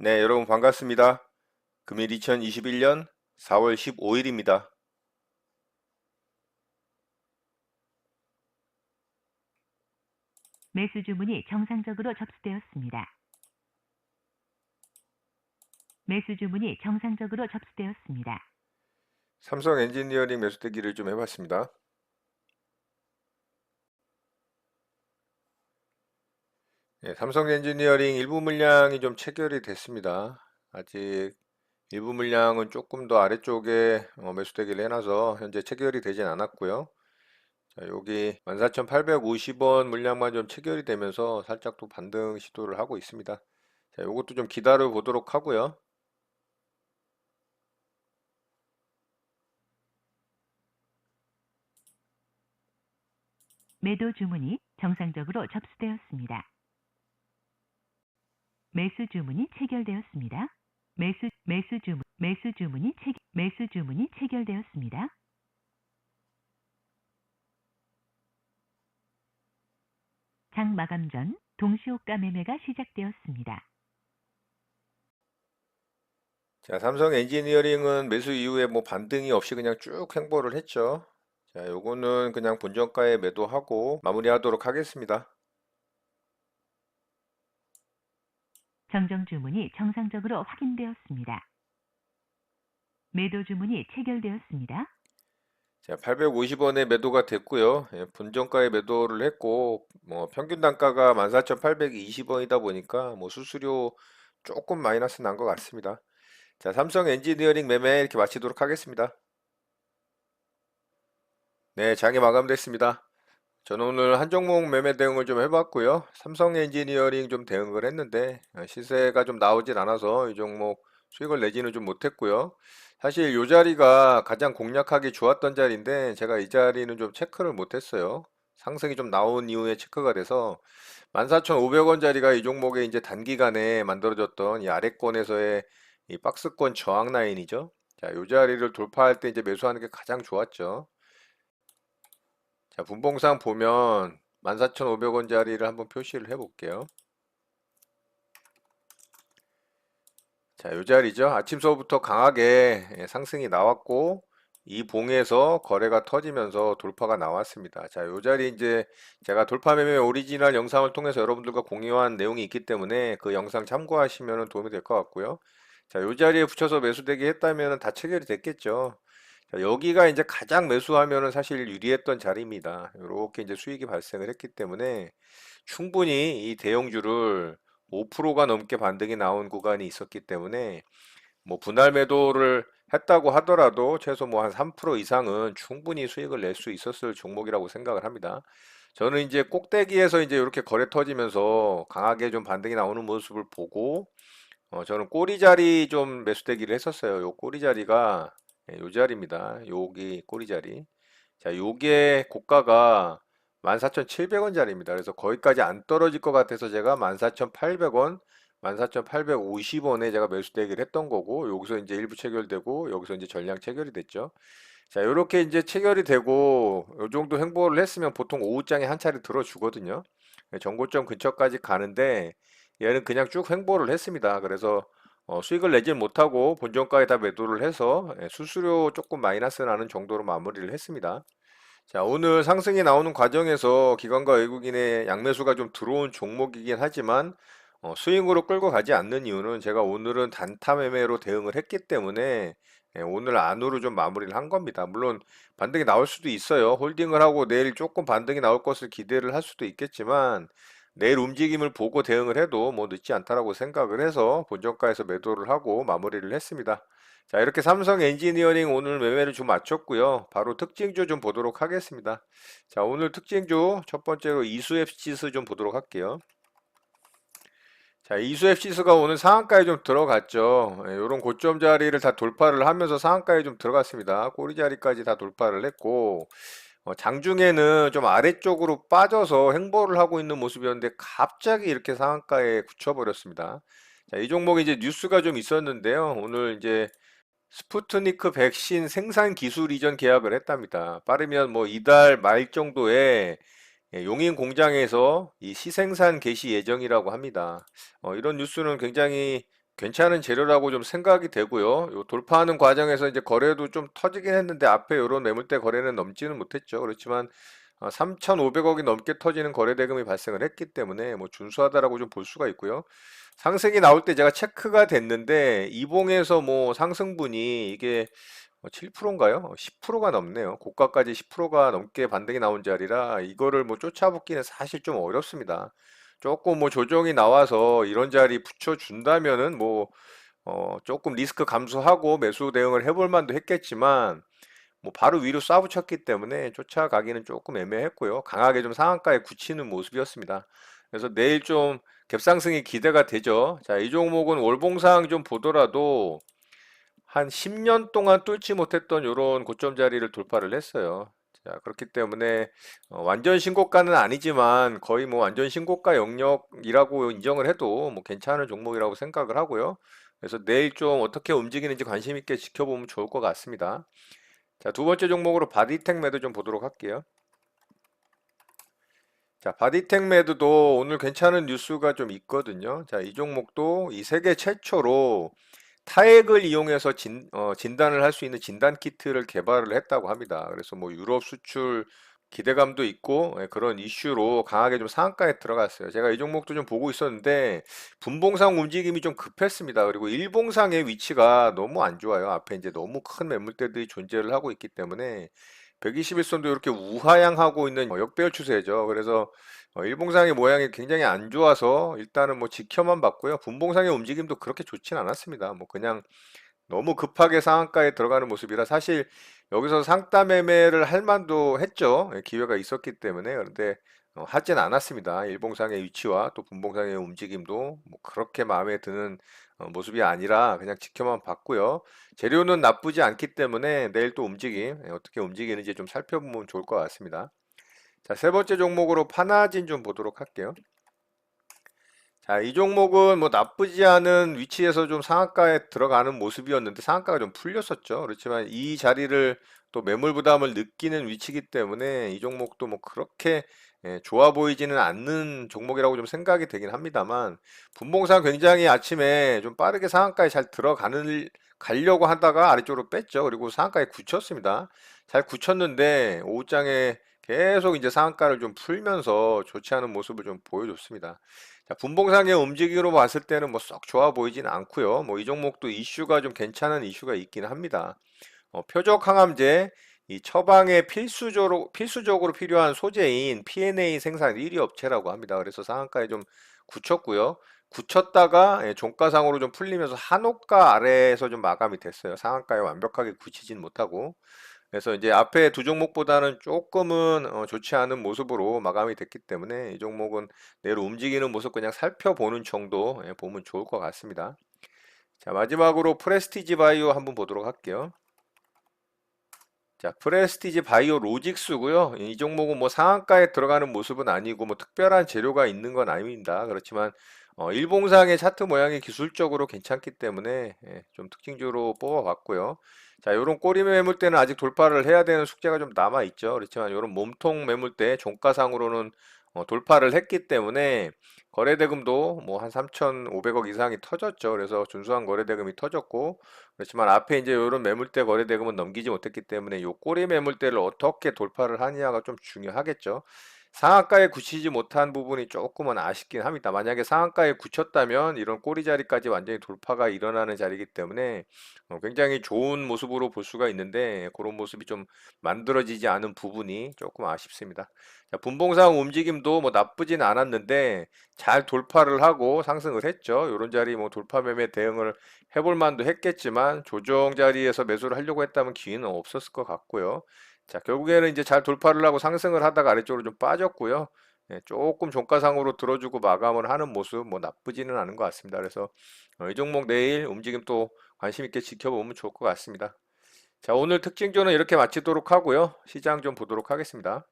네, 여러분 반갑습니다. 금일 2021년 4월 15일입니다. 매수 주문이 정상적으로 접수되었습니다. 매수 주문이 정상적으로 접수되었습니다. 삼성 엔지니어링 매수대기를 좀 해봤습니다. 네, 삼성 엔지니어링 일부 물량이 좀 체결이 됐습니다. 아직 일부 물량은 조금 더 아래쪽에 매수대기를 해놔서 현재 체결이 되진 않았고요. 자, 여기 14,850원 물량만 좀 체결이 되면서 살짝 또 반등 시도를 하고 있습니다. 자, 요것도 좀 기다려 보도록 하고요. 매도 주문이 정상적으로 접수되었습니다. 매수 주문이 체결되었습니다. 매수 주문이 체결되었습니다. 장 마감 전 동시호가 매매가 시작되었습니다. 자, 삼성 엔지니어링은 매수 이후에 뭐 반등이 없이 그냥 쭉 횡보를 했죠. 자, 요거는 그냥 본전가에 매도하고 마무리하도록 하겠습니다. 정정 주문이 정상적으로 확인되었습니다. 매도 주문이 체결되었습니다. 자, 850원에 매도가 됐고요. 예, 본전가에 매도를 했고 뭐 평균 단가가 14,820원이다 보니까 뭐 수수료 조금 마이너스 난 것 같습니다. 자, 삼성 엔지니어링 매매 이렇게 마치도록 하겠습니다. 네, 장이 마감됐습니다. 저는 오늘 한 종목 매매 대응을 좀 해봤고요. 삼성 엔지니어링 좀 대응을 했는데 시세가 좀 나오질 않아서 이 종목 수익을 내지는 좀 못했고요. 사실 이 자리가 가장 공략하기 좋았던 자리인데 제가 이 자리는 좀 체크를 못했어요. 상승이 좀 나온 이후에 체크가 돼서 14,500원 자리가 이 종목에 이제 단기간에 만들어졌던 이 아래권에서의 이 박스권 저항 라인이죠. 자, 이 자리를 돌파할 때 이제 매수하는 게 가장 좋았죠. 자, 분봉상 보면 14,500원짜리를 한번 표시를 해볼게요. 자, 요 자리죠. 아침서부터 강하게 상승이 나왔고 이 봉에서 거래가 터지면서 돌파가 나왔습니다. 자, 요 자리 이제 제가 돌파 매매 오리지널 영상을 통해서 여러분들과 공유한 내용이 있기 때문에 그 영상 참고하시면 도움이 될 것 같고요. 자, 요 자리에 붙여서 매수되기 했다면 다 체결이 됐겠죠. 자, 여기가 이제 가장 매수하면은 사실 유리했던 자리입니다. 이렇게 이제 수익이 발생을 했기 때문에 충분히 이 대형주를 5%가 넘게 반등이 나온 구간이 있었기 때문에 뭐 분할 매도를 했다고 하더라도 최소 뭐 한 3% 이상은 충분히 수익을 낼 수 있었을 종목이라고 생각을 합니다. 저는 이제 꼭대기에서 이제 이렇게 거래 터지면서 강하게 좀 반등이 나오는 모습을 보고 저는 꼬리 자리 좀 매수대기를 했었어요. 요 꼬리 자리가 요 자리입니다. 여기 꼬리 자리. 자, 요게 고가가 14,700원짜리입니다. 그래서 거기까지 안 떨어질 것 같아서 제가 14,800원, 14,850원에 제가 매수대기를 했던 거고, 여기서 이제 일부 체결되고, 여기서 이제 전량 체결이 됐죠. 자, 요렇게 이제 체결이 되고, 요 정도 횡보를 했으면 보통 오후장에 한 차례 들어주거든요. 정고점 근처까지 가는데, 얘는 그냥 쭉 횡보를 했습니다. 그래서 수익을 내질 못하고 본전가에 다 매도를 해서 수수료 조금 마이너스 나는 정도로 마무리를 했습니다. 자, 오늘 상승이 나오는 과정에서 기관과 외국인의 양매수가 좀 들어온 종목이긴 하지만 스윙으로 끌고 가지 않는 이유는 제가 오늘은 단타 매매로 대응을 했기 때문에 오늘 안으로 좀 마무리를 한 겁니다. 물론 반등이 나올 수도 있어요. 홀딩을 하고 내일 조금 반등이 나올 것을 기대를 할 수도 있겠지만 내일 움직임을 보고 대응을 해도 뭐 늦지 않다라고 생각을 해서 본전가에서 매도를 하고 마무리를 했습니다. 자, 이렇게 삼성 엔지니어링 오늘 매매를 좀 마쳤고요. 바로 특징주 좀 보도록 하겠습니다. 자, 오늘 특징주 첫 번째로 이수F 지수 좀 보도록 할게요. 자, 이수F 지수가 오늘 상한가에 좀 들어갔죠. 이런 고점 자리를 다 돌파를 하면서 상한가에 좀 들어갔습니다. 꼬리 자리까지 다 돌파를 했고, 장중에는 좀 아래쪽으로 빠져서 횡보를 하고 있는 모습이었는데 갑자기 이렇게 상한가에 굳혀버렸습니다. 자, 이 종목이 이제 뉴스가 좀 있었는데요. 오늘 이제 스푸트니크 백신 생산 기술 이전 계약을 했답니다. 빠르면 뭐 이달 말 정도에 용인 공장에서 이 시생산 개시 예정이라고 합니다. 이런 뉴스는 굉장히 괜찮은 재료라고 좀 생각이 되고요. 요 돌파하는 과정에서 이제 거래도 좀 터지긴 했는데 앞에 이런 매물대 거래는 넘지는 못했죠. 그렇지만 3,500억이 넘게 터지는 거래 대금이 발생을 했기 때문에 뭐 준수하다라고 좀 볼 수가 있고요. 상승이 나올 때 제가 체크가 됐는데 이봉에서 뭐 상승분이 이게 7%인가요? 10%가 넘네요. 고가까지 10%가 넘게 반등이 나온 자리라 이거를 뭐 쫓아붙기는 사실 좀 어렵습니다. 조금 뭐 조정이 나와서 이런 자리 붙여준다면은 뭐 조금 리스크 감소하고 매수 대응을 해볼 만도 했겠지만 뭐 바로 위로 쏴붙였기 때문에 쫓아가기는 조금 애매했고요. 강하게 좀 상한가에 굳히는 모습이었습니다. 그래서 내일 좀 갭상승이 기대가 되죠. 자, 이 종목은 월봉상 좀 보더라도 한 10년 동안 뚫지 못했던 이런 고점 자리를 돌파를 했어요. 자, 그렇기 때문에 완전 신고가는 아니지만 거의 뭐 완전 신고가 영역이라고 인정을 해도 뭐 괜찮은 종목이라고 생각을 하고요. 그래서 내일 좀 어떻게 움직이는지 관심 있게 지켜보면 좋을 것 같습니다. 자, 두 번째 종목으로 바디텍 매도 좀 보도록 할게요. 자, 바디텍 매도도 오늘 괜찮은 뉴스가 좀 있거든요. 자, 이 종목도 이 세계 최초로 타액을 이용해서 진단을 할 수 있는 진단 키트를 개발을 했다고 합니다. 그래서 뭐 유럽 수출 기대감도 있고 그런 이슈로 강하게 좀 상한가에 들어갔어요. 제가 이 종목도 좀 보고 있었는데 분봉상 움직임이 좀 급했습니다. 그리고 일봉상의 위치가 너무 안 좋아요. 앞에 이제 너무 큰 매물대들이 존재를 하고 있기 때문에 121선도 이렇게 우하향하고 있는 역배열 추세죠. 그래서 일봉상의 모양이 굉장히 안 좋아서 일단은 뭐 지켜만 봤고요. 분봉상의 움직임도 그렇게 좋진 않았습니다. 뭐 그냥 너무 급하게 상한가에 들어가는 모습이라 사실 여기서 상따 매매를 할 만도 했죠. 기회가 있었기 때문에. 그런데 하진 않았습니다. 일봉상의 위치와 또 분봉상의 움직임도 뭐 그렇게 마음에 드는 모습이 아니라 그냥 지켜만 봤고요. 재료는 나쁘지 않기 때문에 내일 또 움직임, 어떻게 움직이는지 좀 살펴보면 좋을 것 같습니다. 자, 세 번째 종목으로 파나진 좀 보도록 할게요. 자, 이 종목은 뭐 나쁘지 않은 위치에서 좀 상한가에 들어가는 모습이었는데 상한가가 좀 풀렸었죠. 그렇지만 이 자리를 또 매물 부담을 느끼는 위치이기 때문에 이 종목도 뭐 그렇게 좋아 보이지는 않는 종목이라고 좀 생각이 되긴 합니다만 분봉상 굉장히 아침에 좀 빠르게 상한가에 잘 가려고 하다가 아래쪽으로 뺐죠. 그리고 상한가에 굳혔습니다. 잘 굳혔는데 오후장에 계속 이제 상한가를 좀 풀면서 좋지 않은 모습을 좀 보여줬습니다. 자, 분봉상의 움직임으로 봤을 때는 뭐 썩 좋아 보이지는 않고요. 뭐 이 종목도 이슈가 좀 괜찮은 이슈가 있긴 합니다. 표적 항암제, 이 처방에 필수적으로 필요한 소재인 P&A 생산 1위 업체라고 합니다. 그래서 상한가에 좀 굳혔고요. 굳혔다가 종가상으로 좀 풀리면서 한옥가 아래에서 좀 마감이 됐어요. 상한가에 완벽하게 굳히진 못하고. 그래서 이제 앞에 두 종목보다는 조금은 좋지 않은 모습으로 마감이 됐기 때문에 이 종목은 내로 움직이는 모습 그냥 살펴보는 정도 보면 좋을 것 같습니다. 자, 마지막으로 프레스티지 바이오 한번 보도록 할게요. 자, 프레스티지 바이오 로직스고요. 이 종목은 뭐 상한가에 들어가는 모습은 아니고 뭐 특별한 재료가 있는 건 아닙니다. 그렇지만 일봉상의 차트 모양이 기술적으로 괜찮기 때문에 좀 특징적으로 뽑아봤고요. 자, 요런 꼬리 매물대는 아직 돌파를 해야 되는 숙제가 좀 남아 있죠. 그렇지만 요런 몸통 매물대 종가상으로는 돌파를 했기 때문에 거래대금도 뭐 한 3,500억 이상이 터졌죠. 그래서 준수한 거래대금이 터졌고 그렇지만 앞에 이제 이런 매물대 거래대금은 넘기지 못했기 때문에 요 꼬리 매물대를 어떻게 돌파를 하느냐가 좀 중요하겠죠. 상한가에 굳히지 못한 부분이 조금은 아쉽긴 합니다. 만약에 상한가에 굳혔다면 이런 꼬리 자리까지 완전히 돌파가 일어나는 자리이기 때문에 굉장히 좋은 모습으로 볼 수가 있는데 그런 모습이 좀 만들어지지 않은 부분이 조금 아쉽습니다. 자, 분봉상 움직임도 뭐 나쁘진 않았는데 잘 돌파를 하고 상승을 했죠. 이런 자리 뭐 돌파 매매 대응을 해볼 만도 했겠지만 조정 자리에서 매수를 하려고 했다면 기회는 없었을 것 같고요. 자, 결국에는 이제 잘 돌파를 하고 상승을 하다가 아래쪽으로 좀 빠졌고요. 조금 종가상으로 들어주고 마감을 하는 모습 뭐 나쁘지는 않은 것 같습니다. 그래서 이 종목 내일 움직임 또 관심 있게 지켜보면 좋을 것 같습니다. 자, 오늘 특징조는 이렇게 마치도록 하고요. 시장 좀 보도록 하겠습니다.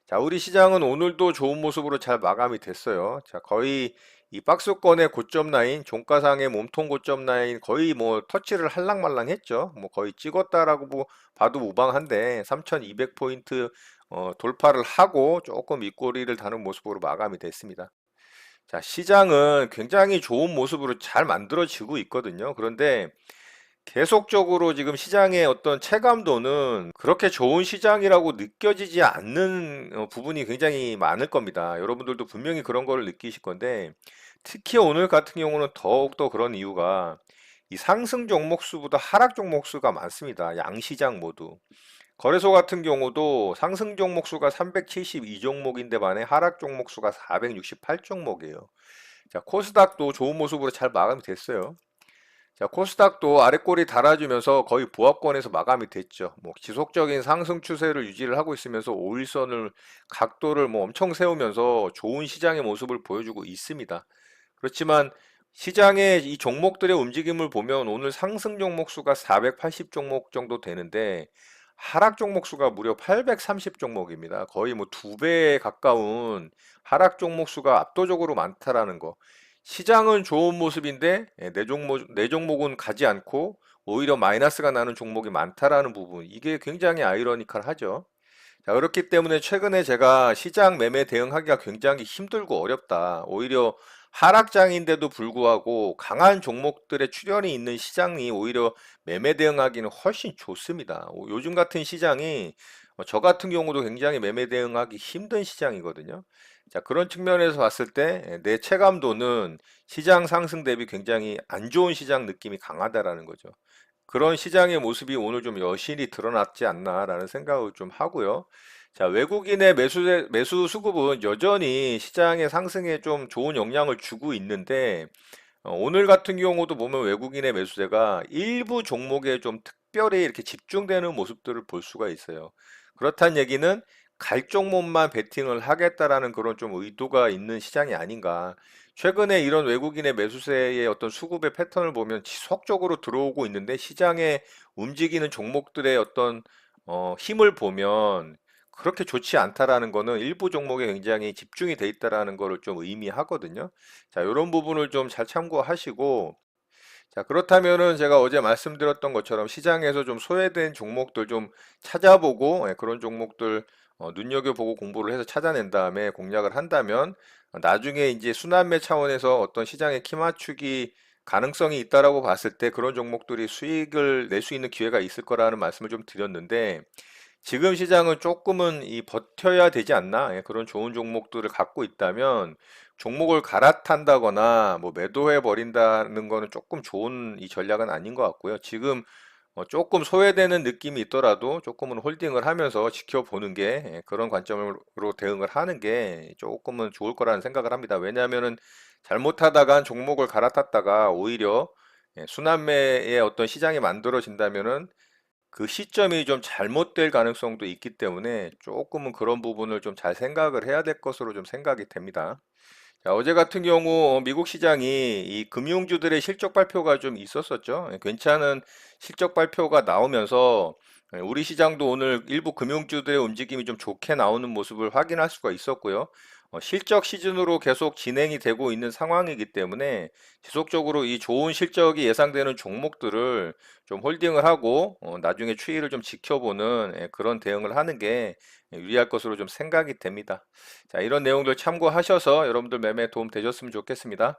자, 우리 시장은 오늘도 좋은 모습으로 잘 마감이 됐어요. 자, 거의 이 박스권의 고점 라인, 종가상의 몸통 고점 라인 거의 뭐 터치를 할랑말랑 했죠. 뭐 거의 찍었다라고 봐도 무방한데 3200포인트 돌파를 하고 조금 윗꼬리를 다는 모습으로 마감이 됐습니다. 자, 시장은 굉장히 좋은 모습으로 잘 만들어지고 있거든요. 그런데 계속적으로 지금 시장의 어떤 체감도는 그렇게 좋은 시장이라고 느껴지지 않는 부분이 굉장히 많을 겁니다. 여러분들도 분명히 그런 걸 느끼실 건데, 특히 오늘 같은 경우는 더욱더 그런 이유가 이 상승 종목 수보다 하락 종목 수가 많습니다. 양시장 모두. 거래소 같은 경우도 상승 종목 수가 372 종목인데 반해 하락 종목 수가 468 종목이에요. 자, 코스닥도 좋은 모습으로 잘 마감이 됐어요. 자, 코스닥도 아랫골이 달아주면서 거의 보합권에서 마감이 됐죠. 뭐 지속적인 상승 추세를 유지를 하고 있으면서 5일선을 각도를 뭐 엄청 세우면서 좋은 시장의 모습을 보여주고 있습니다. 그렇지만 시장의 이 종목들의 움직임을 보면 오늘 상승 종목 수가 480 종목 정도 되는데 하락 종목 수가 무려 830 종목입니다. 거의 뭐 두 배에 가까운 하락 종목 수가 압도적으로 많다라는 거. 시장은 좋은 모습인데 내 종목은 가지 않고 오히려 마이너스가 나는 종목이 많다라는 부분. 이게 굉장히 아이러니컬하죠. 자, 그렇기 때문에 최근에 제가 시장 매매 대응하기가 굉장히 힘들고 어렵다. 오히려 하락장인데도 불구하고 강한 종목들의 출현이 있는 시장이 오히려 매매 대응하기는 훨씬 좋습니다. 요즘 같은 시장이 저 같은 경우도 굉장히 매매 대응하기 힘든 시장이거든요. 자, 그런 측면에서 봤을 때 내 체감도는 시장 상승 대비 굉장히 안 좋은 시장 느낌이 강하다라는 거죠. 그런 시장의 모습이 오늘 좀 여실히 드러났지 않나라는 생각을 좀 하고요. 자, 외국인의 매수 수급은 여전히 시장의 상승에 좀 좋은 영향을 주고 있는데, 오늘 같은 경우도 보면 외국인의 매수세가 일부 종목에 좀 특별히 이렇게 집중되는 모습들을 볼 수가 있어요. 그렇다는 얘기는 갈 종목만 베팅을 하겠다라는 그런 좀 의도가 있는 시장이 아닌가. 최근에 이런 외국인의 매수세의 어떤 수급의 패턴을 보면 지속적으로 들어오고 있는데 시장에 움직이는 종목들의 어떤 힘을 보면 그렇게 좋지 않다라는 거는 일부 종목에 굉장히 집중이 돼 있다라는 거를 좀 의미하거든요. 자, 이런 부분을 좀 잘 참고하시고, 자, 그렇다면은 제가 어제 말씀드렸던 것처럼 시장에서 좀 소외된 종목들 좀 찾아보고, 그런 종목들 눈여겨보고 공부를 해서 찾아낸 다음에 공략을 한다면, 나중에 이제 순환매 차원에서 어떤 시장의 키 맞추기 가능성이 있다라고 봤을 때 그런 종목들이 수익을 낼 수 있는 기회가 있을 거라는 말씀을 좀 드렸는데, 지금 시장은 조금은 이 버텨야 되지 않나? 그런 좋은 종목들을 갖고 있다면 종목을 갈아탄다거나 뭐 매도해 버린다는 거는 조금 좋은 이 전략은 아닌 것 같고요. 지금 조금 소외되는 느낌이 있더라도 조금은 홀딩을 하면서 지켜보는 게 그런 관점으로 대응을 하는 게 조금은 좋을 거라는 생각을 합니다. 왜냐하면은 잘못하다가 종목을 갈아탔다가 오히려 순환매의 어떤 시장이 만들어진다면은 그 시점이 좀 잘못될 가능성도 있기 때문에 조금은 그런 부분을 좀 잘 생각을 해야 될 것으로 좀 생각이 됩니다. 자, 어제 같은 경우 미국 시장이 이 금융주들의 실적 발표가 좀 있었었죠. 괜찮은 실적 발표가 나오면서 우리 시장도 오늘 일부 금융주들의 움직임이 좀 좋게 나오는 모습을 확인할 수가 있었고요. 실적 시즌으로 계속 진행이 되고 있는 상황이기 때문에 지속적으로 이 좋은 실적이 예상되는 종목들을 좀 홀딩을 하고 나중에 추이를 좀 지켜보는 그런 대응을 하는 게 유리할 것으로 좀 생각이 됩니다. 자, 이런 내용들 참고하셔서 여러분들 매매에 도움 되셨으면 좋겠습니다.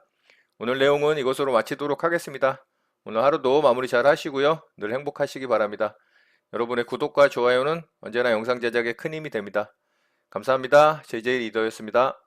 오늘 내용은 이것으로 마치도록 하겠습니다. 오늘 하루도 마무리 잘 하시고요. 늘 행복하시기 바랍니다. 여러분의 구독과 좋아요는 언제나 영상 제작에 큰 힘이 됩니다. 감사합니다. JJ 리더였습니다.